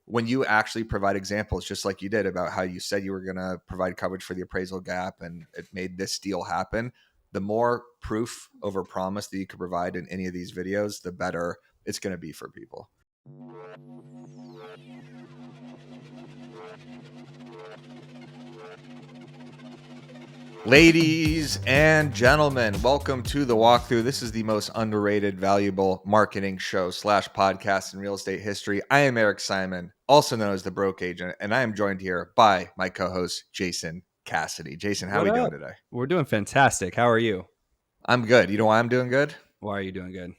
when you actually provide examples, just like you did about how you said you were going to provide coverage for the appraisal gap and it made this deal happen, the more proof over promise that you could provide in any of these videos, the better it's going to be for people. Ladies and gentlemen, welcome to the walkthrough. This is the most underrated, valuable marketing show / podcast in real estate history. I am Eric Simon, also known as the Broke Agent, and I am joined here by my co-host, Jason Cassidy. Jason, how are we doing today? We're doing fantastic. How are you? I'm good. You know why I'm doing good? Why are you doing good?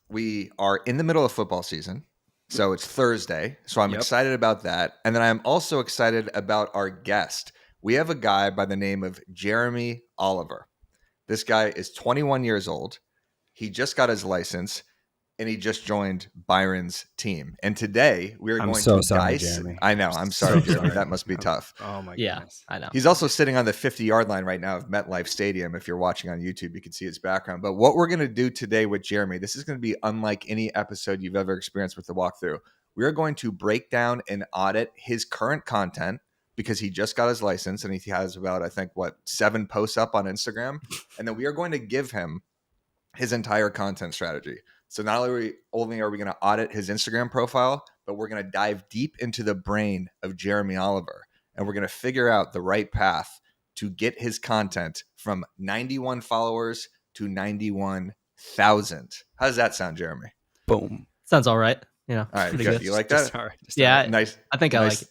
We are in the middle of football season, so it's Thursday, so I'm excited about that. And then I'm also excited about our guest. We have a guy by the name of Jeremy Oliver. This guy is 21 years old. He just got his license, and he just joined Byron's team. And today we are going to Jeremy. I know. I'm sorry, Jeremy. That must be tough. Oh my goodness. I know. He's also sitting on the 50-yard line right now of MetLife Stadium. If you're watching on YouTube, you can see his background. But what we're going to do today with Jeremy, this is going to be unlike any episode you've ever experienced with the walkthrough. We are going to break down and audit his current content, because he just got his license and he has about, I think, 7 posts up on Instagram. And then we are going to give him his entire content strategy. So not only are we going to audit his Instagram profile, but we're going to dive deep into the brain of Jeremy Oliver. And we're going to figure out the right path to get his content from 91 followers to 91,000. How does that sound, Jeremy? Boom. Sounds all right. You know, all right, good. You like that? Yeah, nice. I think I like it.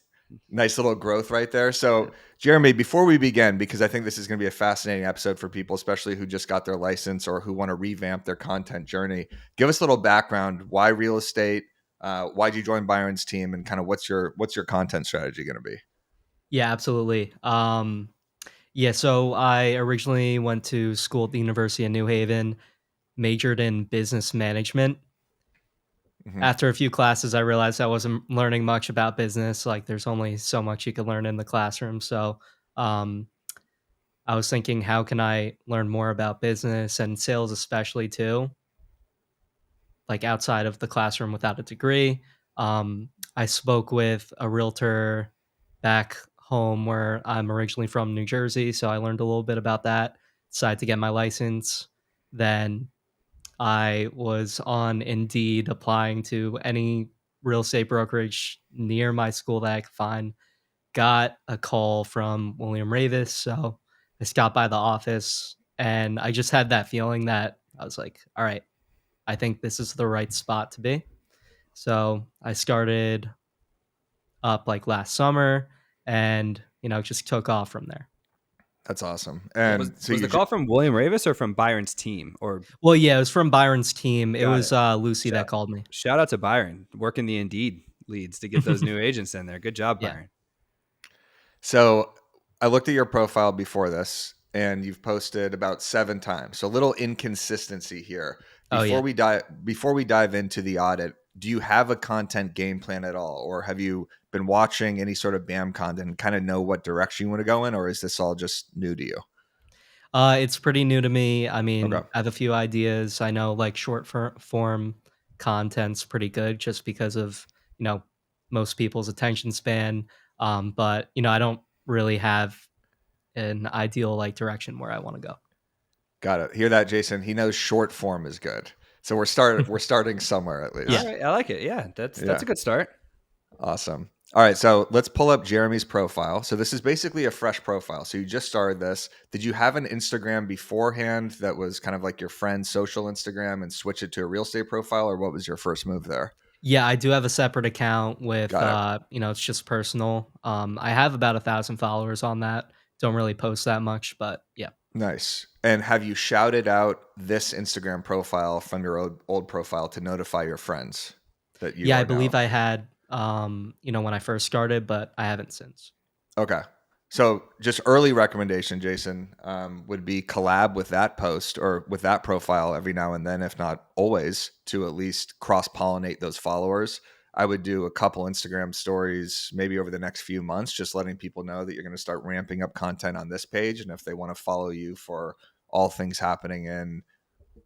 Nice little growth right there. So, Jeremy, before we begin, because I think this is going to be a fascinating episode for people, especially who just got their license or who want to revamp their content journey, give us a little background. Why real estate? Why'd you join Byron's team? And kind of what's your content strategy going to be? Yeah, absolutely. So I originally went to school at the University of New Haven, majored in business management. Mm-hmm. After a few classes, I realized I wasn't learning much about business. Like, there's only so much you can learn in the classroom. So I was thinking, how can I learn more about business and sales, especially too, like outside of the classroom without a degree? I spoke with a realtor back home where I'm originally from, New Jersey. So I learned a little bit about that, decided to get my license. Then I was on Indeed applying to any real estate brokerage near my school that I could find. Got a call from William Ravis, so I stopped by the office, and I just had that feeling that I was like, all right, I think this is the right spot to be. So I started up like last summer and, just took off from there. That's awesome. And was the call from William Ravis or from Byron's team? Well, yeah, it was from Byron's team. It was Lucy that called me. Shout out to Byron, working the Indeed leads to get those new agents in there. Good job, Byron. So I looked at your profile before this, and you've posted about 7 times. So a little inconsistency here. Before we dive into the audit, do you have a content game plan at all? Or have you been watching any sort of BAM content and kind of know what direction you want to go in? Or is this all just new to you? It's pretty new to me. I mean, I have a few ideas. I know like short form content's pretty good just because of, most people's attention span. But, I don't really have an ideal like direction where I want to go. Got it. Hear that, Jason? He knows short form is good. So we're starting somewhere at least. Yeah, right, I like it. Yeah, that's a good start. Awesome. All right, so let's pull up Jeremy's profile. So this is basically a fresh profile. So you just started this. Did you have an Instagram beforehand that was kind of like your friend's social Instagram and switch it to a real estate profile, or what was your first move there? Yeah, I do have a separate account with, it's just personal. I have about 1,000 followers on that. Don't really post that much, but yeah. Nice. And have you shouted out this Instagram profile from your old profile to notify your friends that you? Yeah, I believe I had, when I first started, but I haven't since. Okay. So just early recommendation, Jason, would be collab with that post or with that profile every now and then, if not always, to at least cross-pollinate those followers. I would do a couple Instagram stories maybe over the next few months, just letting people know that you're going to start ramping up content on this page. And if they want to follow you for all things happening in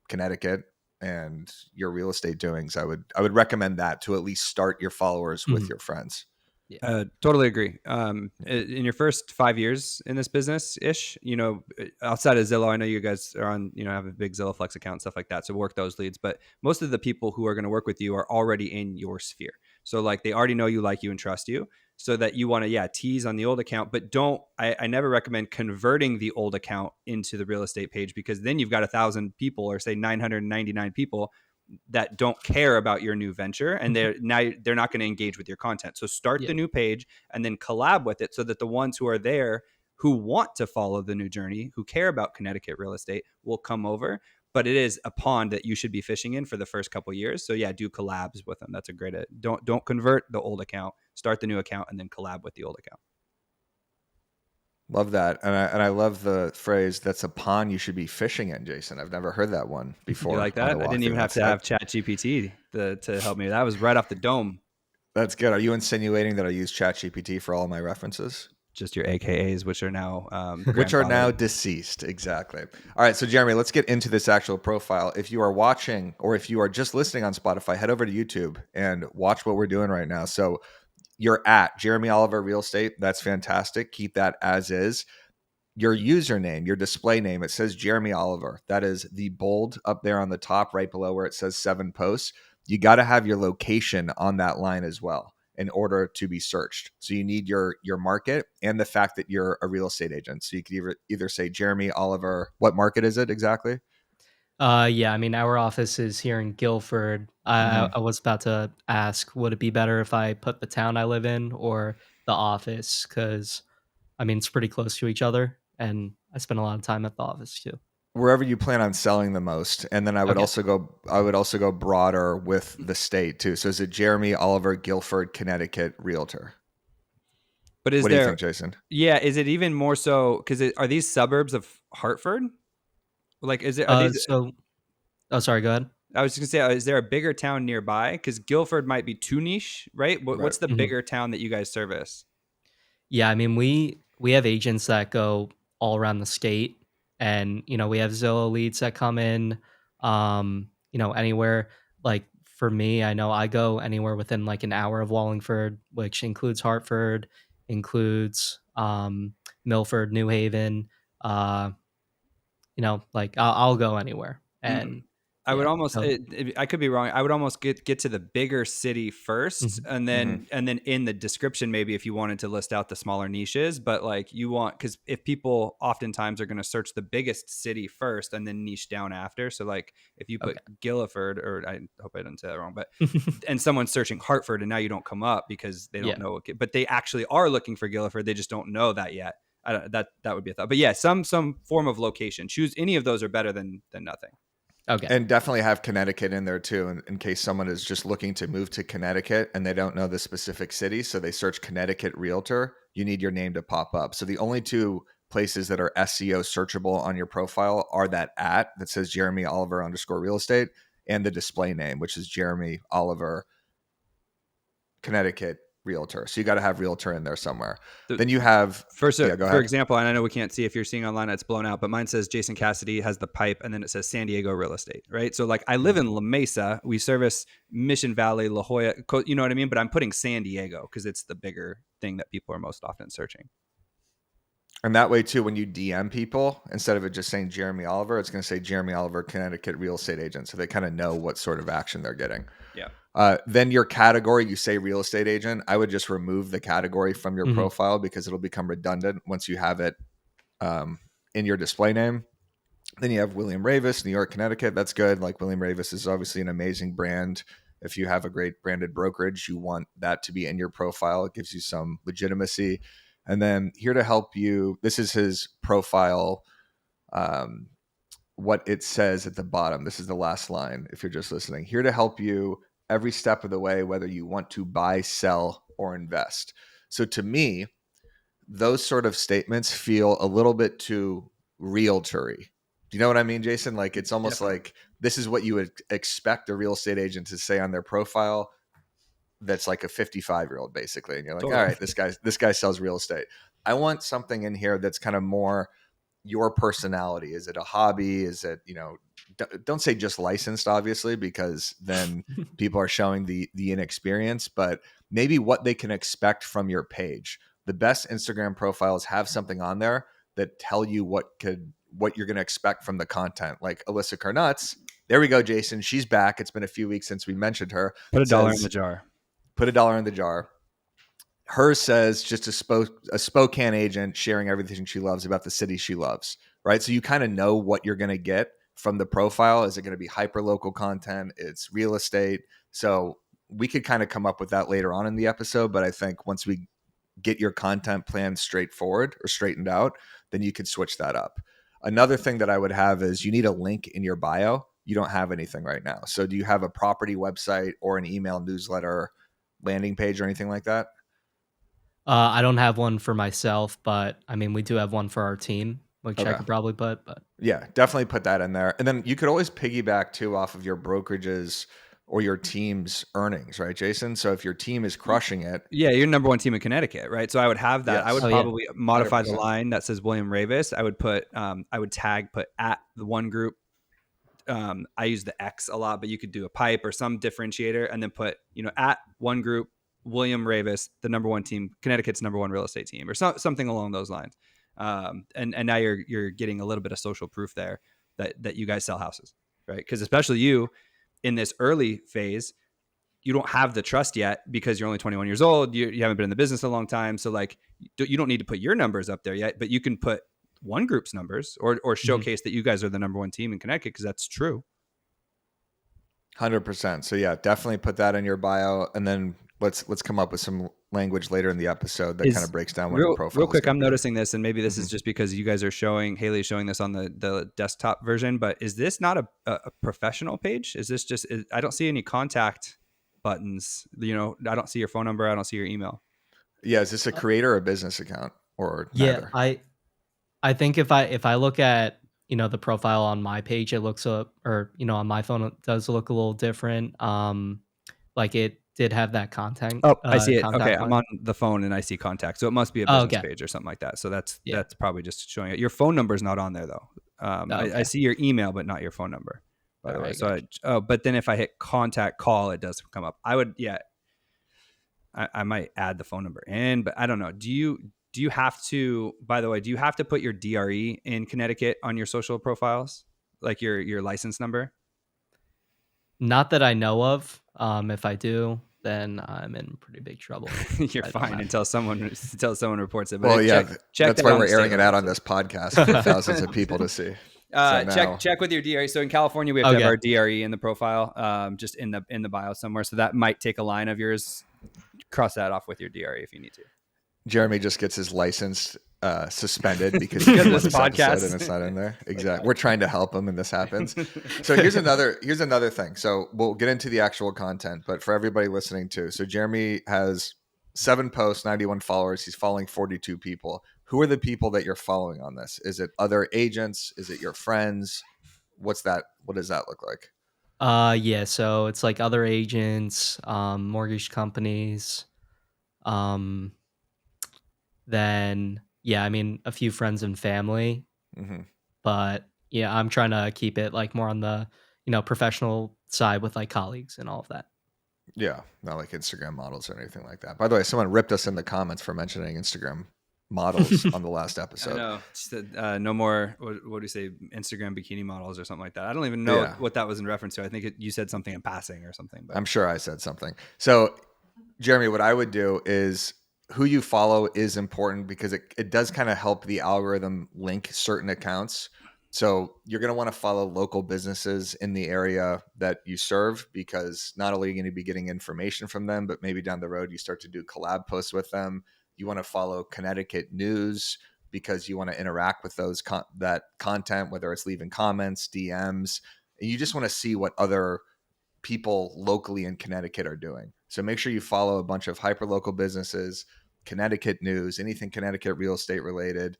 Connecticut and your real estate doings, I would recommend that to at least start your followers with your friends. Totally agree. In your first 5 years in this business ish, outside of Zillow, I know you guys are on, have a big Zillow Flex account, stuff like that. So work those leads. But most of the people who are going to work with you are already in your sphere. So like they already know you, like you, and trust you. So that you want to, tease on the old account, but I never recommend converting the old account into the real estate page, because then you've got 1,000 people, or say 999 people that don't care about your new venture, and they're not going to engage with your content. So start the new page and then collab with it, so that the ones who are there who want to follow the new journey, who care about Connecticut real estate, will come over. But it is a pond that you should be fishing in for the first couple of years. So do collabs with them. That's a great, don't convert the old account, start the new account and then collab with the old account. Love that. And I love the phrase, that's a pond you should be fishing in, Jason. I've never heard that one before. You like that? I didn't even have to have ChatGPT to help me. That was right off the dome. That's good. Are you insinuating that I use ChatGPT for all my references? Just your AKAs, which are now deceased. Exactly. All right. So Jeremy, let's get into this actual profile. If you are watching, or if you are just listening on Spotify, head over to YouTube and watch what we're doing right now. So you're at Jeremy Oliver Real Estate. That's fantastic. Keep that as is. Your username, your display name, it says Jeremy Oliver. That is the bold up there on the top, right below where it says 7 posts. You got to have your location on that line as well in order to be searched. So you need your market and the fact that you're a real estate agent. So you could either say Jeremy Oliver. What market is it exactly? I mean, our office is here in Guilford. I was about to ask, would it be better if I put the town I live in or the office? Because, I mean, it's pretty close to each other, and I spend a lot of time at the office too. Wherever you plan on selling the most. And then I would also go broader with the state too. So is it Jeremy Oliver, Guilford, Connecticut Realtor? But what do you think, Jason? Yeah, is it even more so, because are these suburbs of Hartford? Like, sorry, go ahead. I was just gonna say, is there a bigger town nearby? Because Guilford might be too niche, right? What's the bigger town that you guys service? Yeah, I mean, we have agents that go all around the state, and we have Zillow leads that come in, anywhere. Like for me, I know I go anywhere within like an hour of Wallingford, which includes Hartford, includes Milford, New Haven. Like I'll go anywhere, and I would almost, I could be wrong. I would almost get to the bigger city first, and then in the description, maybe if you wanted to list out the smaller niches, but like because if people oftentimes are going to search the biggest city first and then niche down after. So like if you put Guilford, or I hope I didn't say that wrong, but and someone's searching Hartford, and now you don't come up because they don't know, but they actually are looking for Guilford. They just don't know that yet. That would be a thought. But yeah, some form of location. Choose any of those are better than nothing. Okay. And definitely have Connecticut in there too, in case someone is just looking to move to Connecticut and they don't know the specific city. So they search Connecticut Realtor. You need your name to pop up. So the only two places that are SEO searchable on your profile are that says Jeremy Oliver _ real estate, and the display name, which is Jeremy Oliver Connecticut Realtor. So you got to have Realtor in there somewhere. Then you have for example, and I know we can't see if you're seeing online, it's blown out, but mine says Jason Cassidy has the pipe, and then it says San Diego Real Estate, right? So like I live in La Mesa, we service Mission Valley, La Jolla, you know what I mean? But I'm putting San Diego because it's the bigger thing that people are most often searching. And that way too, when you DM people, instead of it just saying Jeremy Oliver, it's going to say Jeremy Oliver Connecticut Real Estate Agent, so they kind of know what sort of action they're getting. Yeah. Then your category, you say real estate agent. I would just remove the category from your profile because it'll become redundant once you have it in your display name. Then you have William Ravis, New York, Connecticut. That's good. Like William Ravis is obviously an amazing brand. If you have a great branded brokerage, you want that to be in your profile. It gives you some legitimacy. And then here to help you, this is his profile. What it says at the bottom. This is the last line. If you're just listening, here to help you every step of the way, whether you want to buy, sell, or invest. So to me, those sort of statements feel a little bit too realtor-y. Do you know what I mean, Jason? Like it's almost like this is what you would expect a real estate agent to say on their profile. That's like a 55-year-old basically. And you're like, all right, this guy sells real estate. I want something in here that's kind of more your personality. Is it a hobby? Is it, don't say just licensed, obviously, because then people are showing the inexperience, but maybe what they can expect from your page. The best Instagram profiles have something on there that tell you what you're going to expect from the content. Like Alyssa Carnuts, there we go, Jason. She's back. It's been a few weeks since we mentioned her. Put a dollar in the jar. Put $1 in the jar. Hers says just a Spokane agent sharing everything she loves about the city she loves, right? So you kind of know what you're going to get from the profile. Is it going to be hyper local content? It's real estate. So we could kind of come up with that later on in the episode. But I think once we get your content plan straightforward or straightened out, then you could switch that up. Another thing that I would have is you need a link in your bio. You don't have anything right now. So do you have a property website or an email newsletter landing page or anything like that? I don't have one for myself, but I mean, we do have one for our team, which I Okay. could probably put. But Yeah, definitely put that in there. And then you could always piggyback too off of your brokerages or your team's earnings, right, Jason? So if your team is crushing it, Yeah, you're number one team in Connecticut, right? So I would have that. Yes. I would Oh, yeah. probably modify the 100%. line that says William Ravis. I would put put at the one group. I use the X a lot, but you could do a pipe or some differentiator and then put, at one group, William Ravis, the number one team, Connecticut's number one real estate team, or something along those lines. And now you're getting a little bit of social proof there that you guys sell houses, right? Because especially you in this early phase, you don't have the trust yet because you're only 21 years old. You haven't been in the business a long time. So like, you don't need to put your numbers up there yet, but you can put one group's numbers or showcase that you guys are the number one team in Connecticut, because that's true. 100%. So yeah, definitely put that in your bio, and then let's come up with some language later in the episode that kind of breaks down what your profile real quick. is. I'm noticing this, and maybe this is just because you guys are Haley's showing this on the desktop version, but is this not a professional page? Is this just, I don't see any contact buttons. I don't see your phone number. I don't see your email. Yeah, is this a creator or a business account or yeah, neither? I think if I look at the profile on my page, it looks on my phone it does look a little different. Like it did have that content. Oh, I see it. Contact Okay, button. I'm on the phone and I see contact, so it must be a business page or something like that. So that's probably just showing it. Your phone number is not on there though. I see your email, but not your phone number. By the way, so but then if I hit contact call, it does come up. I might add the phone number in, but I don't know. Do you have to, by the way, do you have to put your DRE in Connecticut on your social profiles? Like your license number? Not that I know of. If I do, then I'm in pretty big trouble. You're fine until someone reports it. But well, yeah, check that's why we're airing it out on this podcast for thousands of people to see. Check with your DRE. So in California, we have to have our DRE in the profile, just in the bio somewhere. So that might take a line of yours. Cross that off with your DRE if you need to. Jeremy just gets his license suspended because he's this podcast and it's not in there. Exactly. We're trying to help him and this happens. So here's another thing. So we'll get into the actual content, but for everybody listening too. So Jeremy has 7 posts, 91 followers. He's following 42 people. Who are the people that you're following on this? Is it other agents? Is it your friends? What's that? What does that look like? Yeah, so it's like other agents, mortgage companies, then I mean a few friends and family. Mm-hmm. But yeah, I'm trying to keep it like more on the professional side with like colleagues and all of that. Yeah, not like Instagram models or anything like that. By the way, someone ripped us in the comments for mentioning Instagram models on the last episode. I know. No more, what do you say, Instagram bikini models or something like that. I don't even know what that was in reference to. I think you said something in passing or something. But I'm sure I said something. So, Jeremy, what I would do is who you follow is important because it does kind of help the algorithm link certain accounts. So you're going to want to follow local businesses in the area that you serve because not only are you going to be getting information from them, but maybe down the road you start to do collab posts with them. You want to follow Connecticut news because you want to interact with that content, whether it's leaving comments, DMs, and you just want to see what other people locally in Connecticut are doing. So make sure you follow a bunch of hyperlocal businesses, Connecticut news, anything Connecticut real estate related,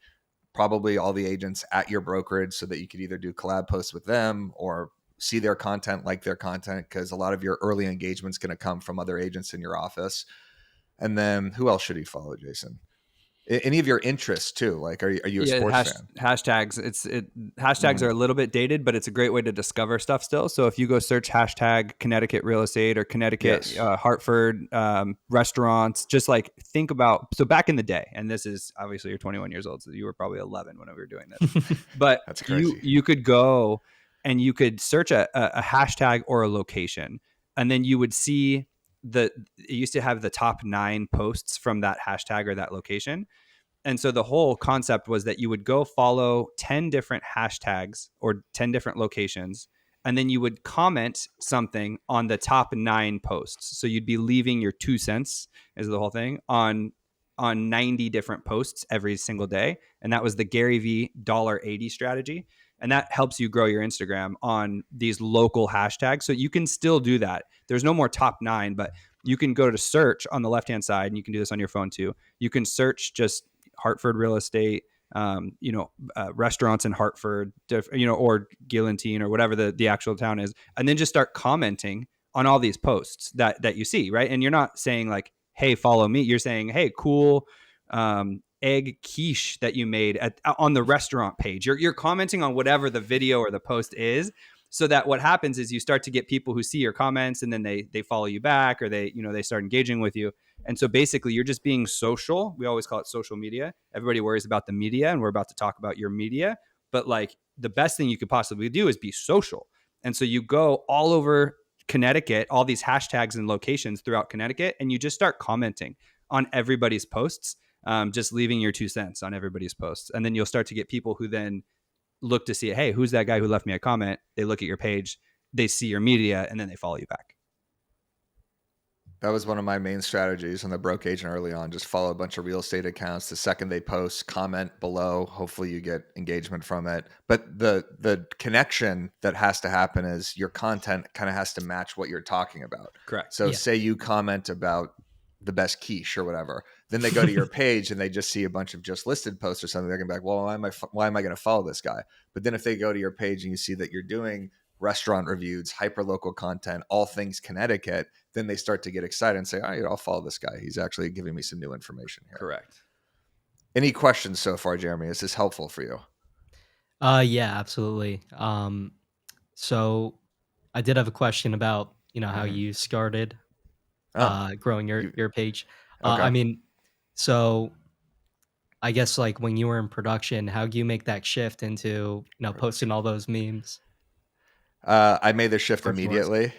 probably all the agents at your brokerage so that you could either do collab posts with them or see their content, like their content, because a lot of your early engagement is going to come from other agents in your office. And then who else should he follow, Jason? Any of your interests too? Like, are you a Yeah, sports fan? hashtags. Hashtags are a little bit dated, but it's a great way to discover stuff still. So if you go search hashtag Connecticut real estate or Connecticut, Yes. Hartford restaurants, just like think about. So back in the day, and this is obviously you're 21 years old, so you were probably 11 whenever we were doing this. But That's you crazy. you could go and you could search a hashtag or a location, and then you would see it used to have the top 9 posts from that hashtag or that location. And so the whole concept was that you would go follow 10 different hashtags or 10 different locations, and then you would comment something on the top 9 posts. So you'd be leaving your 2 cents, is the whole thing, on 90 different posts every single day. And that was the Gary V $1.80 strategy. And that helps you grow your Instagram on these local hashtags. So you can still do that. There's no more top 9, but you can go to search on the left-hand side, and you can do this on your phone too. You can search just Hartford real estate, restaurants in Hartford, or Gillantine or whatever the actual town is, and then just start commenting on all these posts that you see, right? And you're not saying like, "Hey, follow me." You're saying, "Hey, cool egg quiche that you made on the restaurant page." You're commenting on whatever the video or the post is, so that what happens is you start to get people who see your comments, and then they follow you back, or they start engaging with you. And so basically you're just being social. We always call it social media. Everybody worries about the media, and we're about to talk about your media, but like the best thing you could possibly do is be social. And so you go all over Connecticut, all these hashtags and locations throughout Connecticut, and you just start commenting on everybody's posts, just leaving your 2 cents on everybody's posts. And then you'll start to get people who then look to see, hey, who's that guy who left me a comment? They look at your page, they see your media, and then they follow you back. That was one of my main strategies on the broke agent early on. Just follow a bunch of real estate accounts. The second they post, comment below. Hopefully you get engagement from it. But the connection that has to happen is your content kind of has to match what you're talking about. Correct. So say you comment about the best quiche or whatever, then they go to your page and they just see a bunch of just listed posts or something. They're gonna be like, well, why am I going to follow this guy? But then if they go to your page and you see that you're doing restaurant reviews, hyper local content, all things Connecticut, then they start to get excited and say, all right, I'll follow this guy. He's actually giving me some new information here. Correct. Any questions so far, Jeremy? Is this helpful for you? Yeah, absolutely. So I did have a question about, how you started growing your page. Okay. I mean, so I guess like when you were in production, how do you make that shift into, posting all those memes? I made the shift Or if you want to- immediately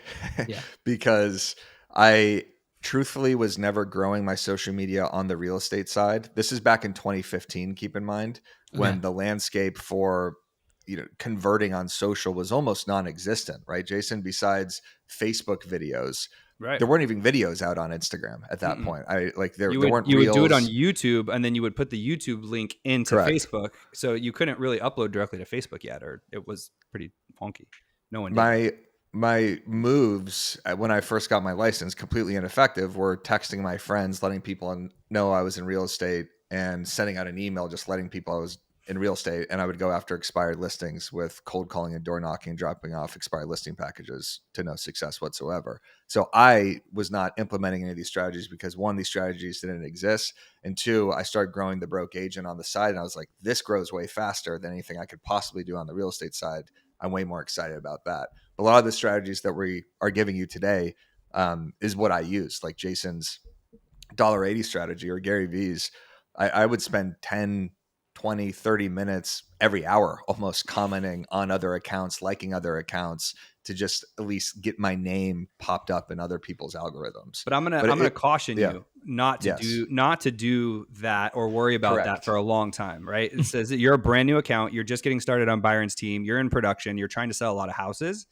Yeah. because I truthfully was never growing my social media on the real estate side. This is back in 2015, keep in mind, when Okay. the landscape for converting on social was almost non-existent, right, Jason? Besides Facebook videos, Right. there weren't even videos out on Instagram at that point. There weren't you would do it on reels. YouTube, and then you would put the YouTube link into Correct. Facebook. So you couldn't really upload directly to Facebook yet, or it was pretty funky. No one did. My moves when I first got my license, completely ineffective, were texting my friends, letting people know I was in real estate, and sending out an email just letting people I was in real estate. And I would go after expired listings with cold calling and door knocking and dropping off expired listing packages to no success whatsoever. So I was not implementing any of these strategies because, one, these strategies didn't exist, and two, I started growing the broke agent on the side, and I was like, this grows way faster than anything I could possibly do on the real estate side. I'm way more excited about that. A lot of the strategies that we are giving you today is what I use, like Jason's $1.80 strategy or Gary V's. I would spend 10, 20, 30 minutes every hour almost commenting on other accounts, liking other accounts, to just at least get my name popped up in other people's algorithms. But I'm gonna caution you not to do that or worry about that for a long time, right? It says that you're a brand new account, you're just getting started on Byron's team, you're in production, you're trying to sell a lot of houses.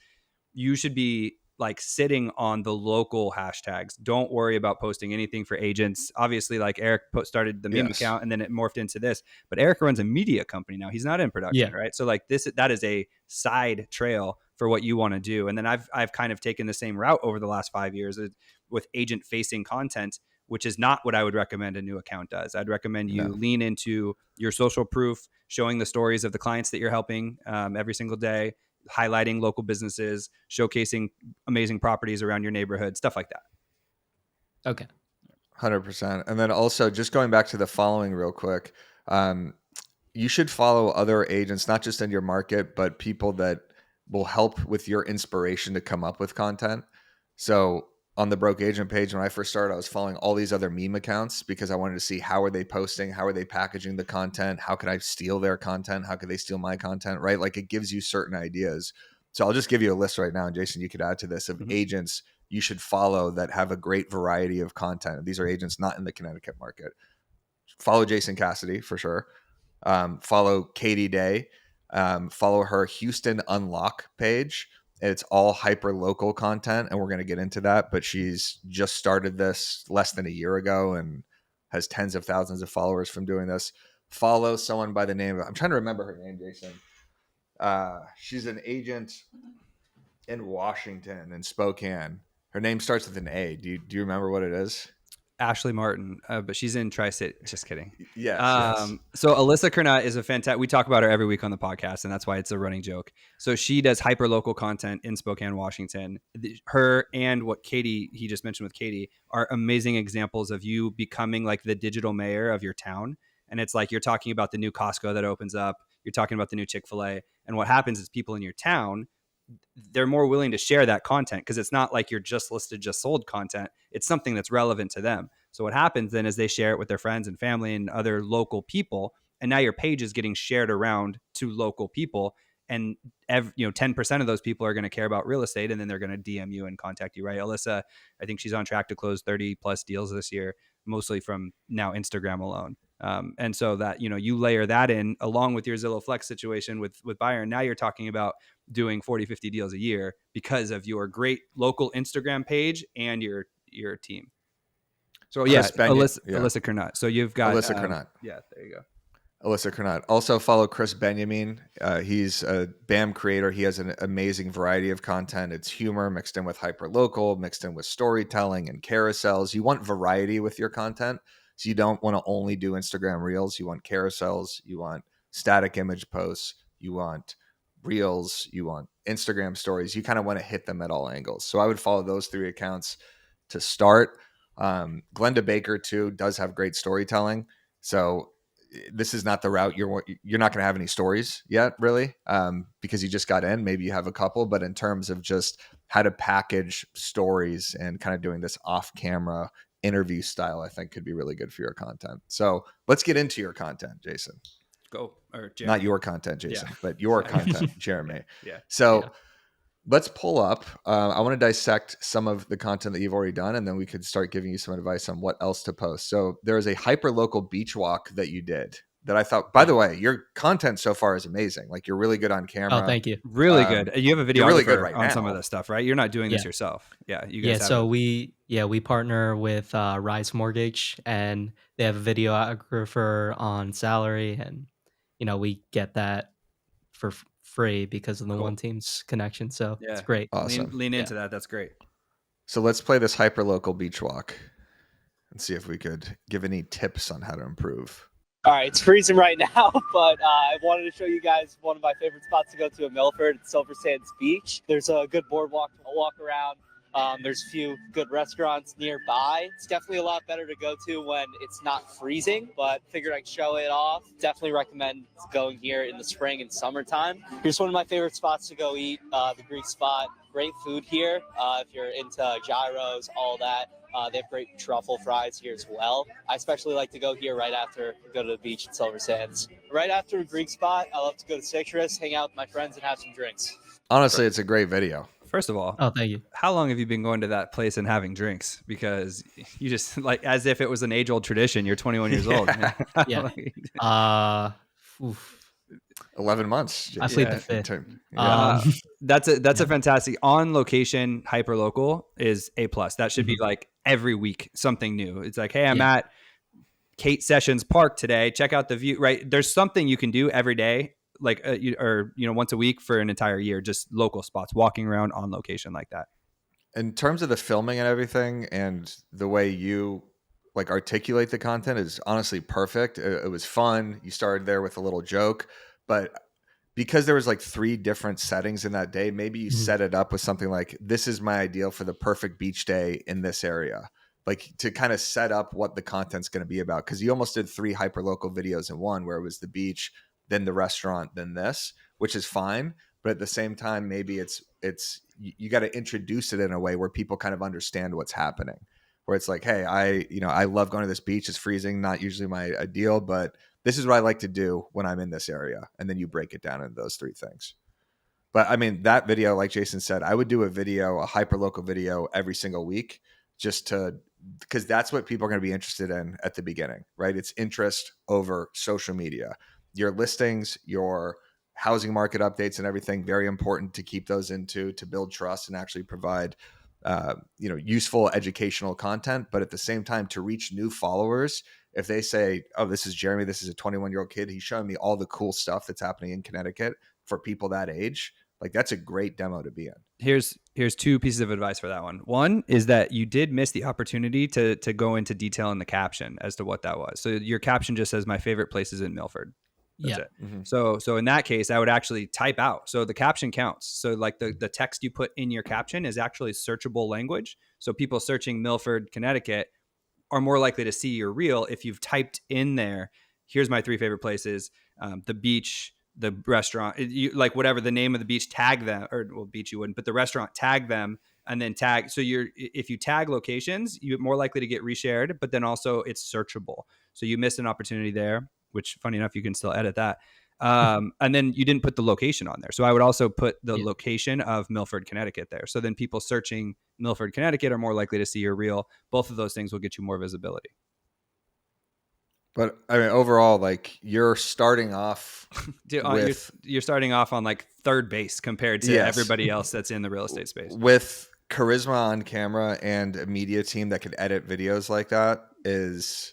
You should be like sitting on the local hashtags. Don't worry about posting anything for agents. Obviously, like Eric started the meme account, and then it morphed into this. But Eric runs a media company now. He's not in production, right? So like that is a side trail for what you want to do. And then I've kind of taken the same route over the last 5 years with agent facing content, which is not what I would recommend a new account does. I'd recommend you lean into your social proof, showing the stories of the clients that you're helping every single day, highlighting local businesses, showcasing amazing properties around your neighborhood, stuff like that. Okay. 100%. And then also just going back to the following real quick, you should follow other agents, not just in your market, but people that will help with your inspiration to come up with content. So on the Broke Agent page, when I first started, I was following all these other meme accounts because I wanted to see how are they posting, how are they packaging the content, how could I steal their content, how could they steal my content, right? Like it gives you certain ideas. So I'll just give you a list right now, and Jason, you could add to this, of agents you should follow that have a great variety of content. These are agents not in the Connecticut market. Follow Jason Cassidy for sure. Follow Katie Day. Follow her Houston Unlock page. It's all hyper local content, and we're going to get into that. But she's just started this less than a year ago and has tens of thousands of followers from doing this. Follow someone by the name of, I'm trying to remember her name, Jason. She's an agent in Washington, in Spokane. Her name starts with an A. Do you remember what it is? Ashley Martin, but she's in Tri-State. Just kidding. Yes. So Alyssa Kernat is a fantastic. We talk about her every week on the podcast, and that's why it's a running joke. So she does hyper local content in Spokane, Washington. Her and what he just mentioned with Katie are amazing examples of you becoming like the digital mayor of your town. And it's like you're talking about the new Costco that opens up. You're talking about the new Chick-fil-A. And what happens is people in your town, they're more willing to share that content because it's not like you're just listed, just sold content. It's something that's relevant to them. So what happens then is they share it with their friends and family and other local people. And now your page is getting shared around to local people. And 10% of those people are going to care about real estate, and then they're going to DM you and contact you, right? Alyssa, I think she's on track to close 30 plus deals this year, mostly from now Instagram alone. And so that, you layer that in along with your Zillow Flex situation with buyer. Now you're talking about doing 40, 50 deals a year because of your great local Instagram page and your team. So Alyssa Kernat. So you've got Alyssa Kernat. Yeah, there you go. Alyssa Kernat. Also follow Chris Benjamin. He's a BAM creator. He has an amazing variety of content. It's humor mixed in with hyper local, mixed in with storytelling and carousels. You want variety with your content. So you don't want to only do Instagram reels. You want carousels. You want static image posts. You want reels. You want Instagram stories. You kind of want to hit them at all angles. So I would follow those 3 accounts to start. Glenda Baker too does have great storytelling. So this is not the route you're not going to have any stories yet, really, because you just got in. Maybe you have a couple, but in terms of just how to package stories and kind of doing this off-camera interview style, I think could be really good for your content. So let's get into your content, Jason. Go, or Jeremy. Not your content, Jason, but your content, Jeremy. Yeah. So let's pull up. I want to dissect some of the content that you've already done, and then we could start giving you some advice on what else to post. So there is a hyper local beach walk that you did that I thought, by the way, your content so far is amazing. Like you're really good on camera. Oh, thank you. Really good. You have a video really good right on now. Some of this stuff, right? You're not doing this yourself. Yeah. You guys so we partner with Rise Mortgage, and they have a videographer on salary, and we get that for free because of the One Team's connection. So it's great. Awesome. Lean into that. That's great. So let's play this hyper local beach walk and see if we could give any tips on how to improve. All right, it's freezing right now, but I wanted to show you guys one of my favorite spots to go to in Milford. It's Silver Sands Beach. There's a good boardwalk to walk around. There's a few good restaurants nearby. It's definitely a lot better to go to when it's not freezing, but figured I'd show it off. Definitely recommend going here in the spring and summertime. Here's one of my favorite spots to go eat, the Greek spot. Great food here if you're into gyros, all that. They have great truffle fries here as well. I especially like to go here right after I go to the beach at Silver Sands. Right after a Greek spot, I love to go to Citrus, hang out with my friends, and have some drinks. Honestly, it's a great video. First of all, thank you. How long have you been going to that place and having drinks? Because you just like as if it was an age-old tradition. You're 21 years old. Yeah. 11 months. I played the fifth. That's a fantastic on location hyper local is A+. That should be like every week something new. It's like, hey, I'm at Kate Sessions Park today. Check out the view. Right, there's something you can do every day, like once a week for an entire year. Just local spots, walking around on location like that. In terms of the filming and everything, and the way you like articulate the content is honestly perfect. It was fun. You started there with a little joke, but because there was like 3 different settings in that day, maybe you set it up with something like, this is my ideal for the perfect beach day in this area. like to kind of set up what the content's going to be about. Cause you almost did 3 hyperlocal videos in one, where it was the beach, then the restaurant, then this, which is fine. But at the same time, maybe you got to introduce it in a way where people kind of understand what's happening, where it's like, hey, I love going to this beach. It's freezing, not usually my ideal, but this is what I like to do when I'm in this area. And then you break it down into those 3 things. But I mean, that video, like Jason said, I would do a hyperlocal video every single week, because that's what people are going to be interested in at the beginning, right? It's interest over social media. Your listings, your housing market updates and everything, very important to keep those to build trust and actually provide useful educational content. But at the same time, to reach new followers, if they say, oh, this is Jeremy, this is a 21-year-old kid, he's showing me all the cool stuff that's happening in Connecticut for people that age, like that's a great demo to be in. Here's 2 pieces of advice for that one. One is that you did miss the opportunity to go into detail in the caption as to what that was. So your caption just says, my favorite place is in Milford. That's it. Mm-hmm. So in that case, I would actually type out. So the caption counts. So like the text you put in your caption is actually searchable language. So people searching Milford, Connecticut are more likely to see your reel if you've typed in there, here's my 3 favorite places, the beach, the restaurant, like whatever the name of the beach, tag them, or well, beach you wouldn't, but the restaurant, tag them, and then tag. So if you tag locations, you're more likely to get reshared, but then also it's searchable. So you missed an opportunity there, which funny enough, you can still edit that. And then you didn't put the location on there. So I would also put the location of Milford, Connecticut there. So then people searching Milford, Connecticut are more likely to see your reel. Both of those things will get you more visibility. But I mean, overall, like you're starting off you're starting off on like third base compared to everybody else that's in the real estate space. With charisma on camera and a media team that could edit videos like that is,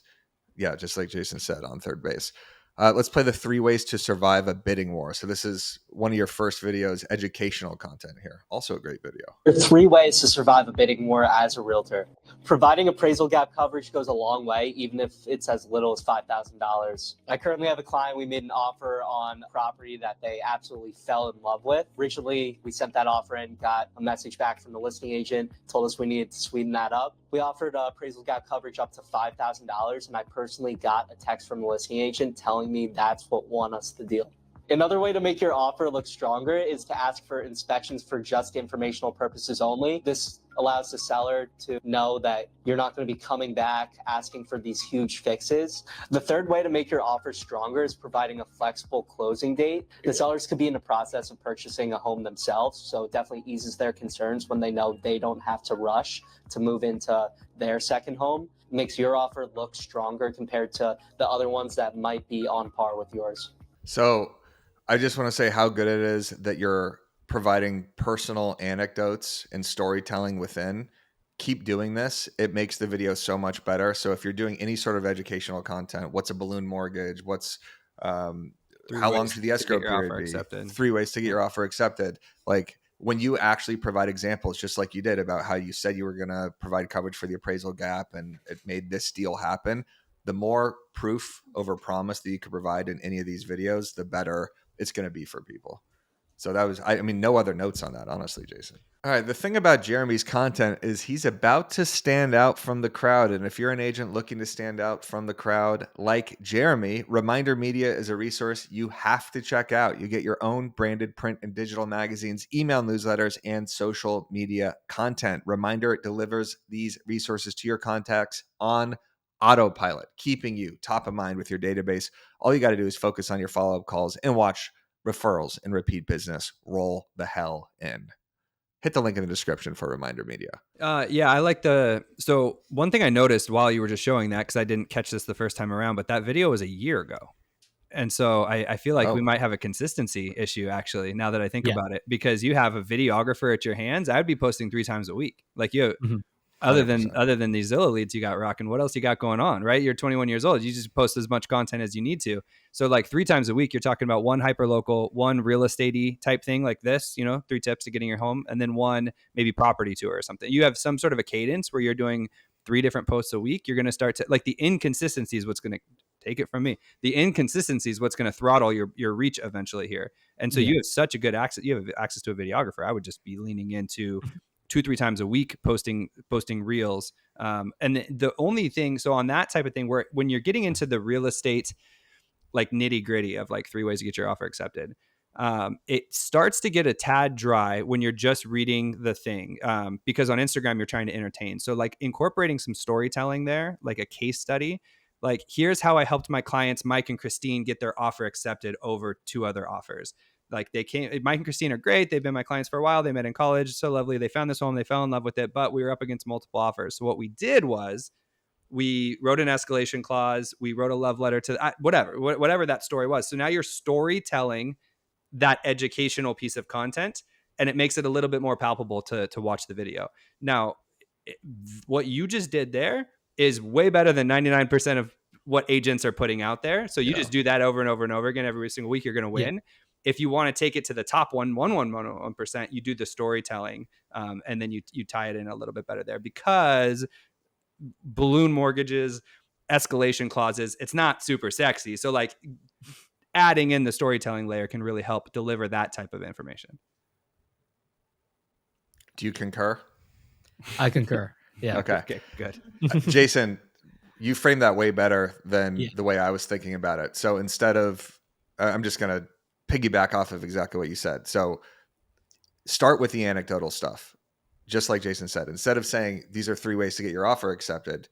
just like Jason said, on third base. Let's play the 3 ways to survive a bidding war. So this is one of your first videos, educational content here. Also a great video. There are 3 ways to survive a bidding war as a realtor. Providing appraisal gap coverage goes a long way, even if it's as little as $5,000. I currently have a client. We made an offer on a property that they absolutely fell in love with. Originally, we sent that offer in, got a message back from the listing agent, told us we needed to sweeten that up. We offered appraisal gap coverage up to $5,000, and I personally got a text from the listing agent telling me that's what won us the deal. Another way to make your offer look stronger is to ask for inspections for just informational purposes only. This allows the seller to know that you're not going to be coming back asking for these huge fixes. The third way to make your offer stronger is providing a flexible closing date. The sellers could be in the process of purchasing a home themselves, so it definitely eases their concerns when they know they don't have to rush to move into their second home. It makes your offer look stronger compared to the other ones that might be on par with yours. So I just want to say how good it is that you're providing personal anecdotes and storytelling within. Keep doing this. It makes the video so much better. So if you're doing any sort of educational content, what's a balloon mortgage? What's how long should the escrow period be? Accepted. 3 ways to get your offer accepted. Like when you actually provide examples, just like you did about how you said you were going to provide coverage for the appraisal gap and it made this deal happen, the more proof over promise that you could provide in any of these videos, the better it's going to be for people. So that was, I mean, no other notes on that, honestly, Jason. All right. The thing about Jeremy's content is he's about to stand out from the crowd. And if you're an agent looking to stand out from the crowd like Jeremy, Reminder Media is a resource you have to check out. You get your own branded print and digital magazines, email newsletters, and social media content. Reminder delivers these resources to your contacts on autopilot, keeping you top of mind with your database. All you got to do is focus on your follow-up calls and watch referrals and repeat business roll the hell in. Hit the link in the description for Reminder Media. I like so one thing I noticed while you were just showing that, because I didn't catch this the first time around, but that video was a year ago. And so I feel like we might have a consistency issue, actually, now that I think about it, because you have a videographer at your hands. I'd be posting 3 times a week. Like you, other than these Zillow leads you got rocking, what else you got going on, right? You're 21 years old. You just post as much content as you need to. So like 3 times a week, you're talking about 1 hyperlocal, 1 real estate-y type thing like this, 3 tips to getting your home, and then 1 maybe property tour or something. You have some sort of a cadence where you're doing 3 different posts a week. You're going to start to, like, the inconsistency is what's going to, take it from me, the inconsistency is what's going to throttle your reach eventually here. And so you have such a good access. You have access to a videographer. I would just be leaning into 2-3 times a week posting reels. And the only thing, so on that type of thing, where when you're getting into the real estate like nitty gritty of like 3 ways to get your offer accepted, it starts to get a tad dry when you're just reading the thing, because on Instagram you're trying to entertain. So like incorporating some storytelling there, like a case study, like here's how I helped my clients Mike and Christine get their offer accepted over 2 other offers. Like Mike and Christine are great. They've been my clients for a while. They met in college. So lovely. They found this home. They fell in love with it, but we were up against multiple offers. So what we did was we wrote an escalation clause. We wrote a love letter to whatever that story was. So now you're storytelling that educational piece of content, and it makes it a little bit more palpable to watch the video. Now, what you just did there is way better than 99% of what agents are putting out there. So you just do that over and over and over again every single week, you're going to win. Yeah. If you want to take it to the top 1%, you do the storytelling, and then you tie it in a little bit better there, because balloon mortgages, escalation clauses, it's not super sexy. So like adding in the storytelling layer can really help deliver that type of information. Do you concur? I concur. Yeah. Okay, good. Jason, you framed that way better than the way I was thinking about it. So instead of, I'm just going to piggyback off of exactly what you said. So start with the anecdotal stuff. Just like Jason said, instead of saying these are 3 ways to get your offer accepted,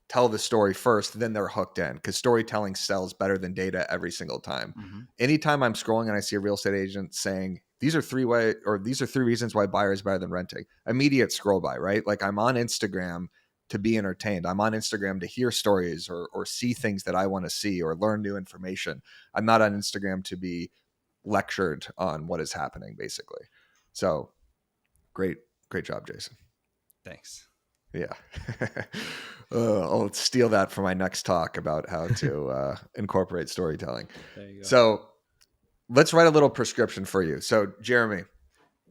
tell the story first, then they're hooked in, because storytelling sells better than data every single time. Mm-hmm. Anytime I'm scrolling and I see a real estate agent saying these are 3 reasons why buyer is better than renting, immediate scroll by, right? Like I'm on Instagram to be entertained. I'm on Instagram to hear stories or see things that I want to see or learn new information. I'm not on Instagram to be lectured on what is happening, basically. So great job, Jason. Thanks. Yeah. I'll steal that for my next talk about how to incorporate storytelling. There you go. So let's write a little prescription for you. So Jeremy,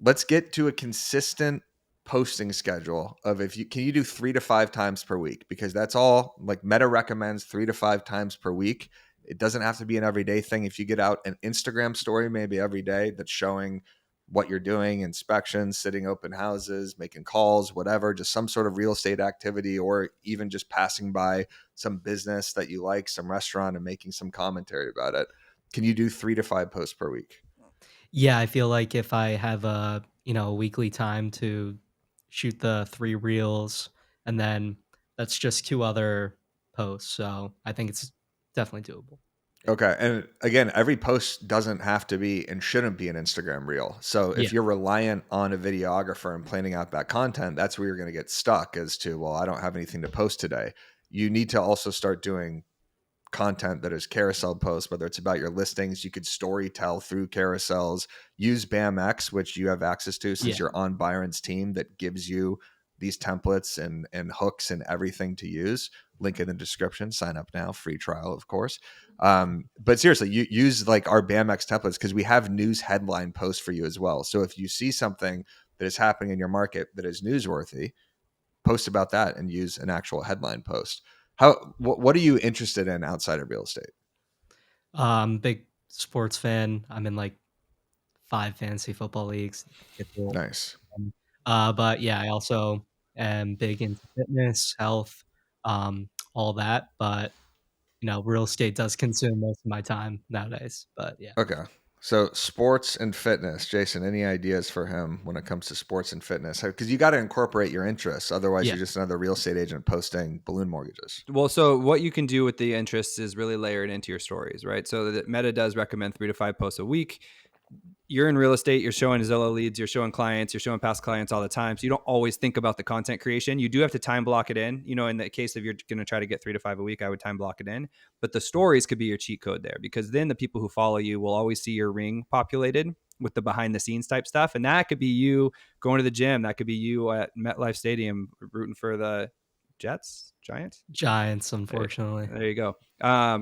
let's get to a consistent posting schedule of can you do 3 to 5 times per week? Because that's all, like Meta recommends 3 to 5 times per week. It doesn't have to be an everyday thing. If you get out an Instagram story, maybe every day, that's showing what you're doing, inspections, sitting open houses, making calls, whatever, just some sort of real estate activity, or even just passing by some business that you like, some restaurant, and making some commentary about it. Can you do 3 to 5 posts per week? Yeah, I feel like if I have a weekly time to shoot the 3 reels, and then that's just 2 other posts. So I think it's definitely doable. Okay. And again, every post doesn't have to be and shouldn't be an Instagram reel. So if you're reliant on a videographer and planning out that content, that's where you're going to get stuck as to, well, I don't have anything to post today. You need to also start doing content that is carousel posts, whether it's about your listings. You could story tell through carousels, use BAMX, which you have access to since you're on Byron's team, that gives you these templates and hooks and everything to use. Link in the description. Sign up now. Free trial, of course. But seriously, you use like our BAMX templates, because we have news headline posts for you as well. So if you see something that is happening in your market that is newsworthy, post about that and use an actual headline post. What are you interested in outside of real estate? Big sports fan. I'm in like 5 fantasy football leagues. Nice. But yeah, I also am big into fitness, health, all that. But real estate does consume most of my time nowadays. But yeah. Okay. So sports and fitness, Jason, any ideas for him when it comes to sports and fitness? Because you got to incorporate your interests. Otherwise, you're just another real estate agent posting balloon mortgages. Well, so what you can do with the interests is really layer it into your stories, right? So that Meta does recommend 3 to 5 posts a week. You're in real estate, you're showing Zillow leads, you're showing clients, you're showing past clients all the time. So you don't always think about the content creation. You do have to time block it in. In the case of you're going to try to get 3 to 5 a week, I would time block it in. But the stories could be your cheat code there, because then the people who follow you will always see your ring populated with the behind the scenes type stuff. And that could be you going to the gym. That could be you at MetLife Stadium rooting for the Giants, unfortunately. There you go.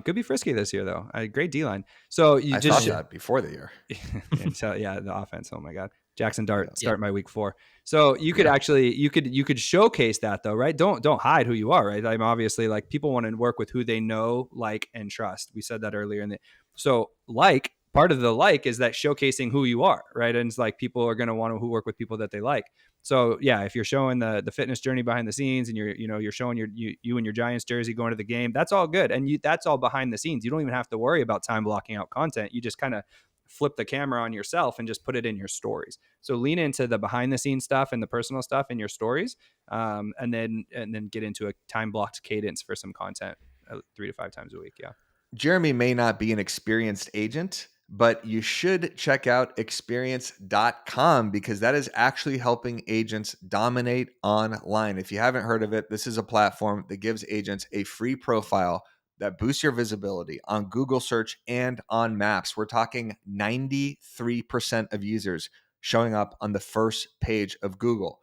Could be frisky this year though. A great D-line. So I thought that before the year. The offense. Oh my God. Jackson Dart start my week 4. So you could actually you could showcase that though, right? Don't hide who you are, right? I'm obviously like people want to work with who they know, like, and trust. We said that earlier so part of the is that showcasing who you are, right? And it's like people are going to want to work with people that they like. So yeah, if you're showing the fitness journey behind the scenes and you're showing you and your Giants jersey going to the game, that's all good. And that's all behind the scenes. You don't even have to worry about time blocking out content. You just kind of flip the camera on yourself and just put it in your stories. So lean into the behind the scenes stuff and the personal stuff in your stories, and then get into a time blocked cadence for some content 3 to 5 times a week. Yeah. Jeremy may not be an experienced agent, but you should check out experience.com because that is actually helping agents dominate online. If you haven't heard of it, this is a platform that gives agents a free profile that boosts your visibility on Google search and on maps. We're talking 93% of users showing up on the first page of Google.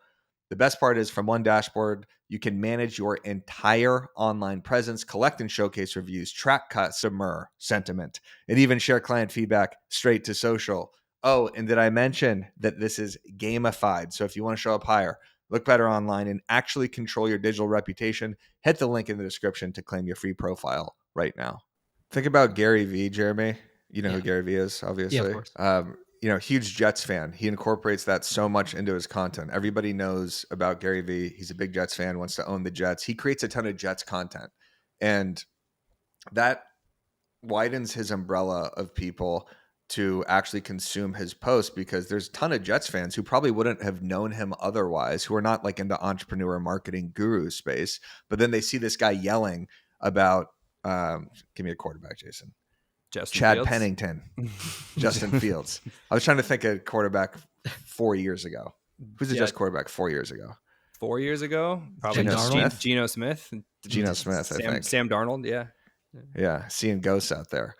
The best part is from one dashboard, you can manage your entire online presence, collect and showcase reviews, track customer sentiment, and even share client feedback straight to social. Oh, and did I mention that this is gamified? So if you want to show up higher, look better online, and actually control your digital reputation, hit the link in the description to claim your free profile right now. Think about Gary Vee, Jeremy. You know who Gary Vee is, obviously. Yeah, of course. Huge Jets fan. He incorporates that so much into his content. Everybody knows about Gary Vee. He's a big Jets fan, wants to own the Jets. He creates a ton of Jets content. And that widens his umbrella of people to actually consume his posts because there's a ton of Jets fans who probably wouldn't have known him otherwise, who are not like into entrepreneur marketing guru space. But then they see this guy yelling about, give me a quarterback, Jason. Chad Fields? Pennington, Justin Fields. I was trying to think of quarterback 4 years ago. Who's the Jets quarterback 4 years ago? 4 years ago? Probably Geno Smith. Geno Smith. Geno Smith, I think. Sam Darnold, yeah. Yeah, seeing ghosts out there.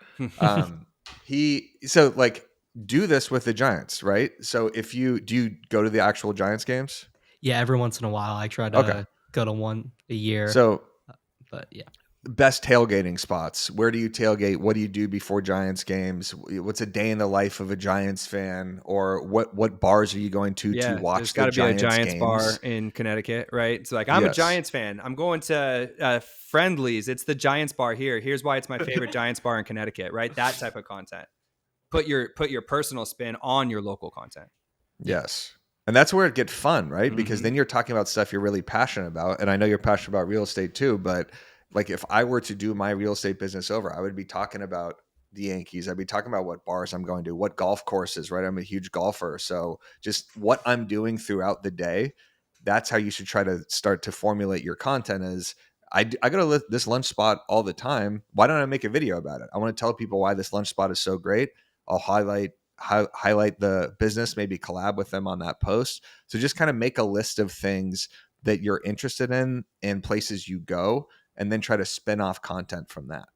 Do this with the Giants, right? So do you go to the actual Giants games? Yeah, every once in a while I try to go to one a year. So, but yeah. Best tailgating spots. Where do you tailgate? What do you do before Giants games? What's a day in the life of a Giants fan? Or what bars are you going to watch the Giants games? There's got to be a Giants bar in Connecticut, right? It's like, I'm a Giants fan. I'm going to Friendly's. It's the Giants bar here. Here's why it's my favorite Giants bar in Connecticut, right? That type of content. Put your personal spin on your local content. Yes. And that's where it gets fun, right? Because then you're talking about stuff you're really passionate about. And I know you're passionate about real estate too, but like if I were to do my real estate business over, I would be talking about the Yankees. I'd be talking about what bars I'm going to, what golf courses, right? I'm a huge golfer. So just what I'm doing throughout the day, that's how you should try to start to formulate your content is I go to this lunch spot all the time. Why don't I make a video about it? I want to tell people why this lunch spot is so great. I'll highlight the business, maybe collab with them on that post. So just kind of make a list of things that you're interested in and places you go, and then try to spin off content from that.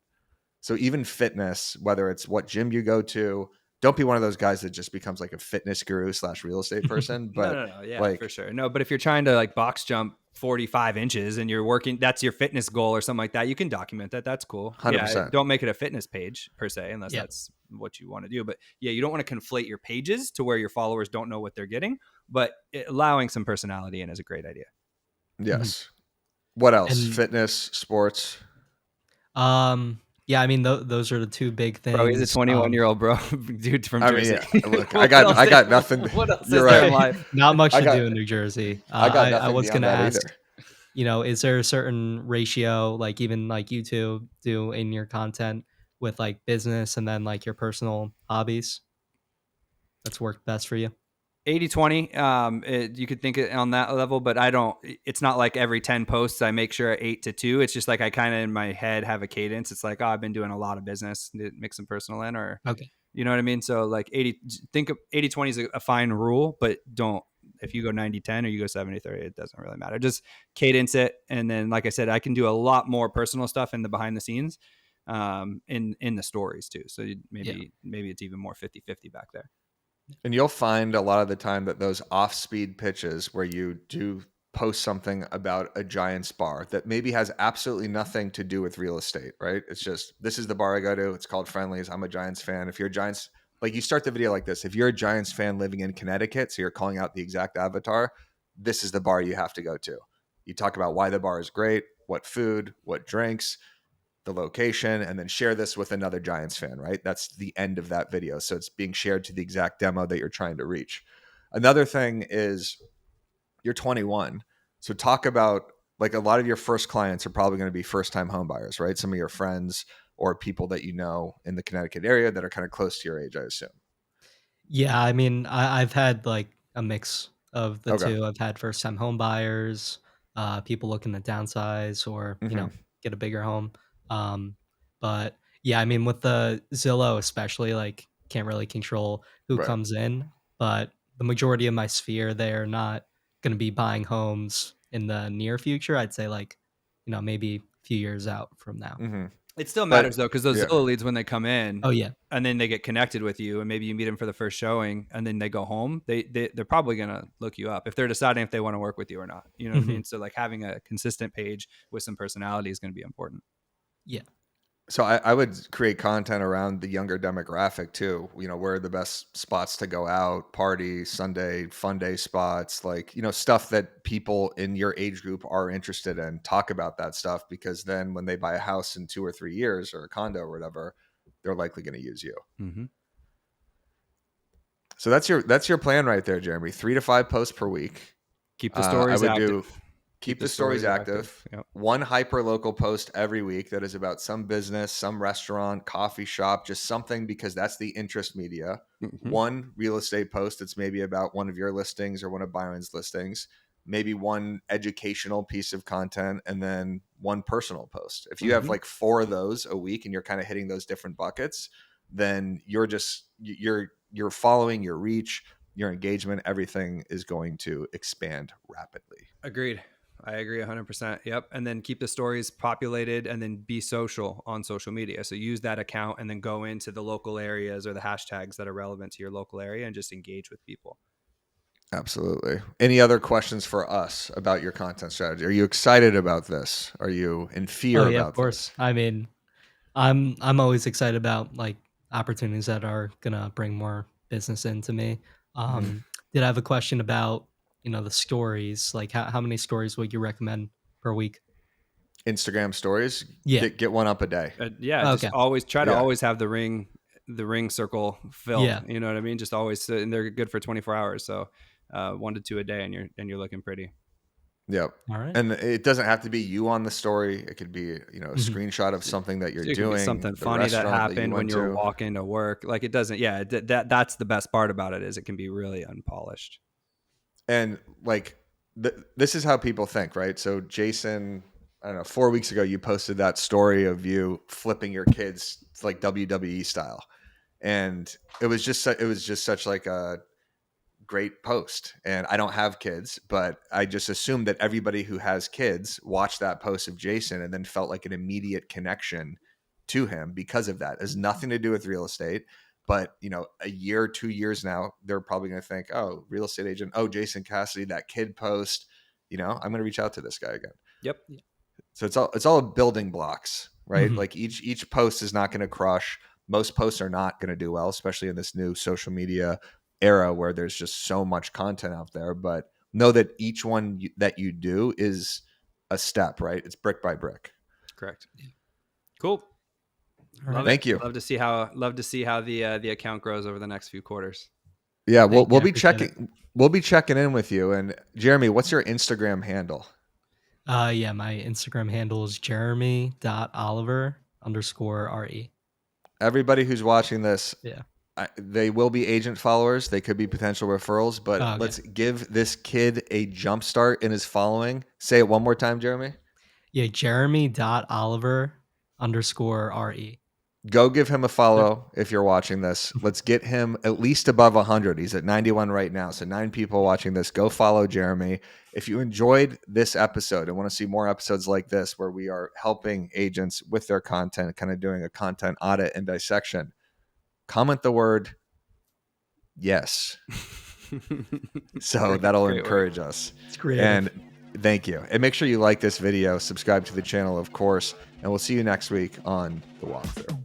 So even fitness, whether it's what gym you go to, don't be one of those guys that just becomes like a fitness guru / real estate person. But no. Yeah, for sure. No, but if you're trying to like box jump 45 inches and you're working, that's your fitness goal or something like that, you can document that. That's cool. 100%. Yeah, don't make it a fitness page per se, unless that's what you want to do. But yeah, you don't want to conflate your pages to where your followers don't know what they're getting, but allowing some personality in is a great idea. Yes. What else? Fitness, sports. Yeah, I mean those are the two big things. Bro, he's a 21-year-old bro, dude from Jersey. Look, I got nothing. What else is there in life? Not much to do in New Jersey. I was going to ask, either. Is there a certain ratio, like even like YouTube do in your content with like business and then like your personal hobbies that's worked best for you? 80-20. You could think it on that level, but it's not like every 10 posts I make sure 8 to 2. It's just like I kind of in my head have a cadence. It's like, I've been doing a lot of business, mix some personal in, or you know what I mean? So like 80-20 is a fine rule, but if you go 90-10 or you go 70-30, it doesn't really matter. Just cadence it. And then, like I said, I can do a lot more personal stuff in the behind the scenes in the stories too. So maybe it's even more 50-50 back there. And you'll find a lot of the time that those off-speed pitches where you do post something about a Giants bar that maybe has absolutely nothing to do with real estate, right? It's just, this is the bar I go to. It's called Friendly's. I'm a Giants fan. If you're a Giants, like you start the video like this. If you're a Giants fan living in Connecticut, so you're calling out the exact avatar, this is the bar you have to go to. You talk about why the bar is great, what food, what drinks, the location, and then share this with another Giants fan, right? That's the end of that video. So it's being shared to the exact demo that you're trying to reach. Another thing is You're 21. So talk about, like, a lot of your first clients are probably going to be first-time home buyers, right? Some of your friends or people that you know in the Connecticut area that are kind of close to your age, I assume. Yeah, I mean, I've had like a mix of the Okay. two. I've had first time home buyers, people looking to downsize or, Mhm. get a bigger home. Um, but yeah, I mean, with the Zillow, especially, like, can't really control who Right. comes in, but the majority of my sphere, they're not going to be buying homes in the near future. I'd say, like, maybe a few years out from now. Mhm. It still But matters though, because those yeah. Zillow leads, when they come in Oh, yeah. and then they get connected with you, and maybe you meet them for the first showing, and then they go home, they're probably gonna look you up if they're deciding if they want to work with you or not. You know what I Mhm. mean? So like having a consistent page with some personality is going to be important. Yeah. So I would create content around the younger demographic too. Where are the best spots to go out, party, Sunday, fun day spots, like, stuff that people in your age group are interested in. Talk about that stuff, because then when they buy a house in 2 or 3 years, or a condo or whatever, they're likely going to use you. Mm-hmm. So that's your plan right there, Jeremy. 3 to 5 posts per week. Keep the I stories would active. do keep the stories active. Yep. One hyper local post every week that is about some business, some restaurant, coffee shop, just something, because that's the interest media. Mm-hmm. One real estate post that's maybe about one of your listings or one of Byron's listings. Maybe one educational piece of content, and then one personal post. If you have Mhm. like 4 of those a week and you're kind of hitting those different buckets, then you're following your reach, your engagement, everything is going to expand rapidly. Agreed. I agree 100%. Yep. And then keep the stories populated, and then be social on social media. So use that account and then go into the local areas or the hashtags that are relevant to your local area and just engage with people. Absolutely. Any other questions for us about your content strategy? Are you excited about this? Are you in fear Oh, yeah, of about course. this? I mean, I'm always excited about, like, opportunities that are gonna bring more business into me. Mhm. Did I have a question about, the stories? Like, how many stories would you recommend per week? Instagram stories, Yeah. get one up a day. Yeah. Just Okay. always try to Yeah. always have the ring circle filled. Yeah. You know what I mean? Just always, and they're good for 24 hours. So 1 to 2 a day, and you're looking pretty. Yep. All right. And it doesn't have to be you on the story. It could be, a Mhm. screenshot of something that you're It could be doing, something the funny that restaurant that you happened when went you were to. walking to work. Like, it doesn't, yeah, that's the best part about it, is it can be really unpolished. And like, this is how people think, right? So Jason, I don't know, 4 weeks ago, you posted that story of you flipping your kids like WWE style. And it was just such like a great post. And I don't have kids, but I just assumed that everybody who has kids watched that post of Jason and then felt like an immediate connection to him because of that. It has nothing to do with real estate. But a year, 2 years now, they're probably going to think, "Oh, real estate agent. Oh, Jason Cassidy, that kid post. I'm going to reach out to this guy again." Yep. So it's all building blocks, right? Mhm. Like each post is not going to crush. Most posts are not going to do well, especially in this new social media era where there's just so much content out there. But know that each one that you do is a step, right? It's brick by brick. Correct. Cool. All Love right. it. Thank you. Love to see how the account grows over the next few quarters. Yeah, we'll Thank you. we'll I be appreciate it. checking in with you. And Jeremy, what's your Instagram handle? Yeah, my Instagram handle is jeremy.oliver_re. Everybody who's watching this, Yeah. they will be agent followers. They could be potential referrals, but Oh, okay. let's give this kid a jump start in his following. Say it one more time, Jeremy. Yeah, jeremy.oliver_re. Go give him a follow if you're watching this. Let's get him at least above 100. He's at 91 right now. So 9 people watching this. Go follow Jeremy. If you enjoyed this episode and want to see more episodes like this where we are helping agents with their content, kind of doing a content audit and dissection, comment the word yes. So that'll Great work. encourage us. It's creative. And thank you. And make sure you like this video, subscribe to the channel, of course, and we'll see you next week on The Walkthrough.